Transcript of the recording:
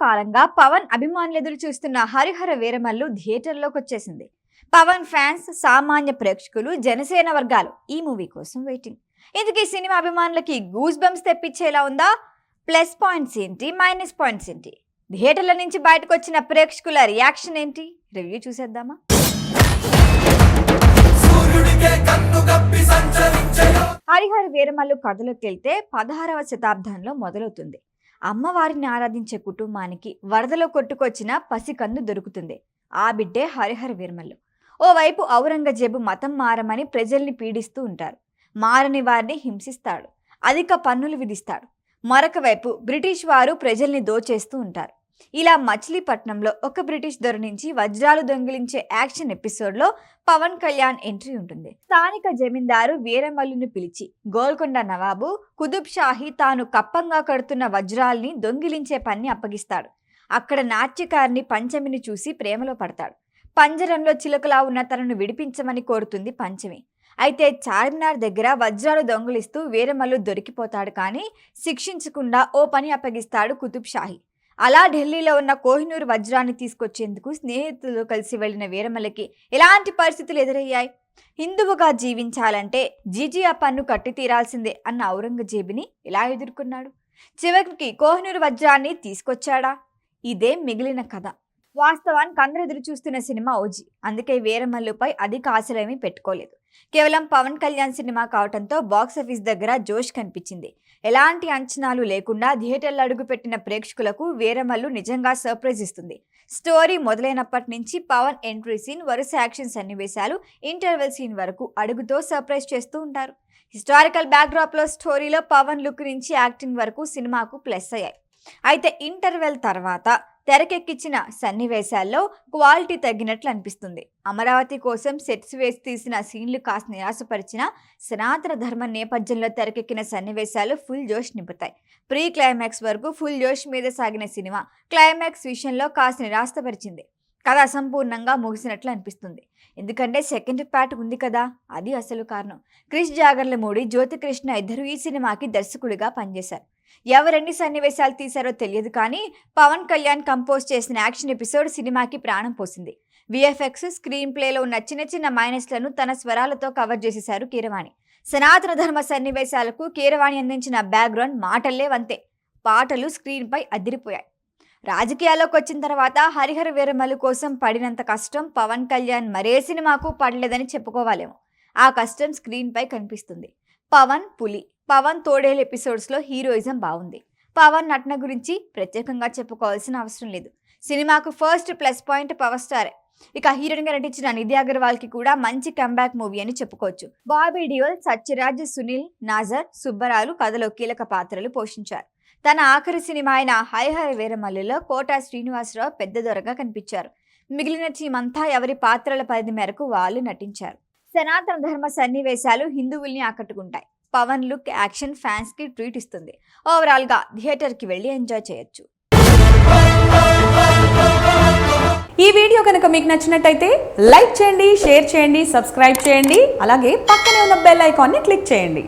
కాలంగా పవన్ అభిమానులు ఎదురు చూస్తున్న హరిహర వీరమల్లు థియేటర్లోకి వచ్చేసింది. పవన్ ఫ్యాన్స్, సామాన్య ప్రేక్షకులు, జనసేన వర్గాలు ఈ మూవీ కోసం వెయిటింగ్. ఇందుకీ సినిమా అభిమానులకి గూస్ బంప్స్ తెప్పించేలా ఉందా? ప్లస్ పాయింట్స్ ఏంటి, మైనస్ పాయింట్స్ ఏంటి, థియేటర్ల నుంచి బయటకు వచ్చిన ప్రేక్షకుల రియాక్షన్ ఏంటి? రివ్యూ చూసేద్దామా? హరిహర వీరమల్లు కథలోకి వెళ్తే 16వ శతాబ్దంలో మొదలవుతుంది. అమ్మవారిని ఆరాధించే కుటుంబానికి వరదలో కొట్టుకొచ్చిన పసికన్ను దొరుకుతుంది. ఆ బిడ్డే హరిహర వీరమల్లు. ఓవైపు ఔరంగజేబు మతం మారమని ప్రజల్ని పీడిస్తూ ఉంటారు. మారని వారిని హింసిస్తాడు, అధిక పన్నులు విధిస్తాడు. మరొక వైపు బ్రిటిష్ వారు ప్రజల్ని దోచేస్తూ ఉంటారు. ఇలా మచిలీపట్నంలో ఒక బ్రిటిష్ దొర నుంచి వజ్రాలు దొంగిలించే యాక్షన్ ఎపిసోడ్లో పవన్ కళ్యాణ్ ఎంట్రీ ఉంటుంది. స్థానిక జమీందారు వీరమల్లుని పిలిచి గోల్కొండ నవాబు కుతుబ్ షాహీ తాను కప్పంగా కడుతున్న వజ్రాల్ని దొంగిలించే పని అప్పగిస్తాడు. అక్కడ నాట్యకారిని పంచమిని చూసి ప్రేమలో పడతాడు. పంజరంలో చిలుకలా ఉన్న తనను విడిపించమని కోరుతుంది పంచమి. అయితే చార్మినార్ దగ్గర వజ్రాలు దొంగిలిస్తూ వీరమల్లు దొరికిపోతాడు. కానీ శిక్షించకుండా ఓ పని అప్పగిస్తాడు కుతుబ్ షాహీ. అలా ఢిల్లీలో ఉన్న కోహినూర్ వజ్రాన్ని తీసుకొచ్చేందుకు స్నేహితులతో కలిసి వెళ్లిన వీరమల్లుకి ఎలాంటి పరిస్థితులు ఎదురయ్యాయి? హిందువుగా జీవించాలంటే జిజియా పన్ను కట్టి తీరాల్సిందే అన్న ఔరంగజేబుని ఎలా ఎదుర్కొన్నాడు? చివరికి కోహినూర్ వజ్రాన్ని తీసుకొచ్చాడా? ఇదే మిగిలిన కథ. వాస్తవానికి అందరూ ఎదురు చూస్తున్న సినిమా ఓజీ. అందుకే వీరమల్లుపై అధిక ఆశలేమీ పెట్టుకోలేదు. కేవలం పవన్ కళ్యాణ్ సినిమా కావడంతో బాక్సాఫీస్ దగ్గర జోష్ కనిపించింది. ఎలాంటి అంచనాలు లేకుండా థియేటర్లో అడుగుపెట్టిన ప్రేక్షకులకు వీరమల్లు నిజంగా సర్ప్రైజ్ ఇస్తుంది. స్టోరీ మొదలైనప్పటి నుంచి పవన్ ఎంట్రీ సీన్, వరుస యాక్షన్ సన్నివేశాలు, ఇంటర్వెల్ సీన్ వరకు అడుగుతో సర్ప్రైజ్ చేస్తూ ఉంటారు. హిస్టారికల్ బ్యాక్డ్రాప్లో స్టోరీలో పవన్ లుక్ నుంచి యాక్టింగ్ వరకు సినిమాకు ప్లస్ అయ్యాయి. అయితే ఇంటర్వెల్ తర్వాత తెరకెక్కించిన సన్నివేశాల్లో క్వాలిటీ తగ్గినట్లు అనిపిస్తుంది. అమరావతి కోసం సెట్స్ వేసి తీసిన సీన్లు కాస్త నిరాశపరిచిన సనాతన ధర్మ నేపథ్యంలో తెరకెక్కిన సన్నివేశాలు ఫుల్ జోష్ నింపుతాయి. ప్రీ క్లైమాక్స్ వరకు ఫుల్ జోష్ మీద సాగిన సినిమా క్లైమాక్స్ విషయంలో కాస్త నిరాశపరిచింది. కథ అసంపూర్ణంగా ముగిసినట్లు అనిపిస్తుంది. ఎందుకంటే సెకండ్ పార్ట్ ఉంది కదా, అది అసలు కారణం. క్రిష్ జాగర్లమూడి, జ్యోతికృష్ణ ఇద్దరు ఈ సినిమాకి దర్శకుడిగా పనిచేశారు. ఎవరెన్ని సన్నివేశాలు తీశారో తెలియదు, కానీ పవన్ కళ్యాణ్ కంపోజ్ చేసిన యాక్షన్ ఎపిసోడ్ సినిమాకి ప్రాణం పోసింది. విఎఫ్ఎక్స్, స్క్రీన్ ప్లేలో ఉన్న చిన్న చిన్న మైనస్లను తన స్వరాలతో కవర్ చేసేశారు కీరవాణి. సనాతన ధర్మ సన్నివేశాలకు కీరవాణి అందించిన బ్యాక్గ్రౌండ్ మాటల్లే వంతే. పాటలు స్క్రీన్పై అదిరిపోయాయి. రాజకీయాల్లోకి వచ్చిన తర్వాత హరిహర వీరమల్లు కోసం పడినంత కష్టం పవన్ కళ్యాణ్ మరే సినిమాకు పడలేదని చెప్పుకోవాలేమో. ఆ కష్టం స్క్రీన్పై కనిపిస్తుంది. పవన్ పులి, పవన్ తోడేలు ఎపిసోడ్స్లో హీరోయిజం బాగుంది. పవన్ నటన గురించి ప్రత్యేకంగా చెప్పుకోవాల్సిన అవసరం లేదు. సినిమాకు ఫస్ట్ ప్లస్ పాయింట్ పవర్ స్టారే. ఇక హీరోయిన్గా నటించిన నిధి అగర్వాల్కి కూడా మంచి కంబ్యాక్ మూవీ అని చెప్పుకోవచ్చు. బాబీ డియోల్, సత్యరాజ్, సునీల్, నాజర్, సుబ్బరాలు కథలో కీలక పాత్రలు పోషించారు. తన ఆఖరి సినిమా అయిన హరిహర వీరమల్లులో కోట శ్రీనివాసరావు పెద్ద దొరగా కనిపించారు. మిగిలిన టీం అంతా ఎవరి పాత్రల పరిధి మేరకు వాళ్ళు నటించారు. సనాతన ధర్మ సన్నివేశాలు హిందువుల్ని ఆకట్టుకుంటాయి. పవన్ లుక్, యాక్షన్ ఫ్యాన్స్ కి ట్రీట్ ఇస్తుంది. ఓవరాల్ గా థియేటర్ కి వెళ్ళి ఎంజాయ్ చేయొచ్చు. ఈ వీడియో కనుక మీకు నచ్చినట్టయితే లైక్ చేయండి, షేర్ చేయండి, సబ్స్క్రైబ్ చేయండి. అలాగే పక్కనే ఉన్న బెల్ ఐకాన్ని క్లిక్ చేయండి.